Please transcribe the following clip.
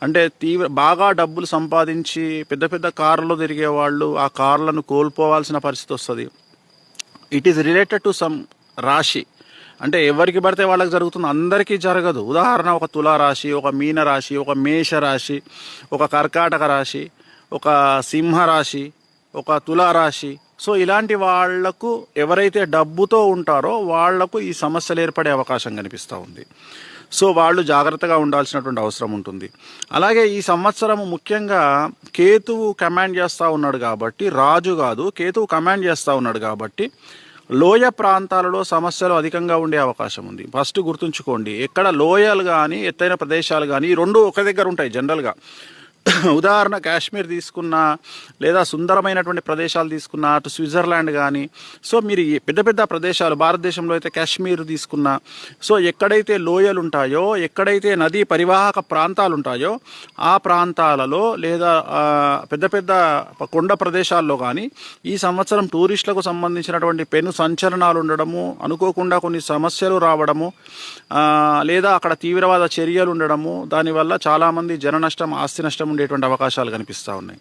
అంటే బాగా డబ్బులు సంపాదించి పెద్ద పెద్ద కార్లలో తిరిగే వాళ్ళు ఆ కార్లను కోల్పోవాల్సిన పరిస్థితి వస్తుంది. It is related to some రాశి. అంటే ఎవరికి పడితే వాళ్ళకి జరుగుతుంది, అందరికీ జరగదు. ఉదాహరణ, ఒక తులారాశి, ఒక మీన రాశి, ఒక మేష రాశి, ఒక కర్కాటక రాశి, ఒక సింహరాశి, ఒక తులారాశి. సో ఇలాంటి వాళ్లకు ఎవరైతే డబ్బుతో ఉంటారో వాళ్లకు ఈ సమస్యలు ఏర్పడే అవకాశం కనిపిస్తూ ఉంది. సో వాళ్ళు జాగ్రత్తగా ఉండాల్సినటువంటి అవసరం ఉంటుంది. అలాగే ఈ సంవత్సరం ముఖ్యంగా కేతువు కమాండ్ చేస్తూ ఉన్నాడు కాబట్టి, రాజు కాదు, కేతువు కమాండ్ చేస్తూ ఉన్నాడు కాబట్టి లోయ ప్రాంతాలలో సమస్యలు అధికంగా ఉండే అవకాశం ఉంది. ఫస్ట్ గుర్తుంచుకోండి, ఎక్కడ లోయలు కానీ ఎత్తైన ప్రదేశాలు కానీ ఈ రెండు ఒక దగ్గర ఉంటాయి జనరల్గా. ఉదాహరణ కాశ్మీర్ తీసుకున్నా, లేదా సుందరమైనటువంటి ప్రదేశాలు తీసుకున్నా, అటు స్విట్జర్లాండ్ కానీ, సో మీరు పెద్ద పెద్ద ప్రదేశాలు భారతదేశంలో అయితే కాశ్మీర్ తీసుకున్నా, సో ఎక్కడైతే లోయలు ఉంటాయో, ఎక్కడైతే నదీ పరివాహక ప్రాంతాలు ఉంటాయో ఆ ప్రాంతాలలో, లేదా పెద్ద పెద్ద కొండ ప్రదేశాల్లో కానీ ఈ సంవత్సరం టూరిస్టులకు సంబంధించినటువంటి పెను సంచలనాలు ఉండడము, అనుకోకుండా కొన్ని సమస్యలు రావడము, లేదా అక్కడ తీవ్రవాద చర్యలు ఉండడము, దానివల్ల చాలామంది జన నష్టం, ఆస్తి నష్టం ఉండేటువంటి అవకాశాలు కనిపిస్తూ ఉన్నాయి.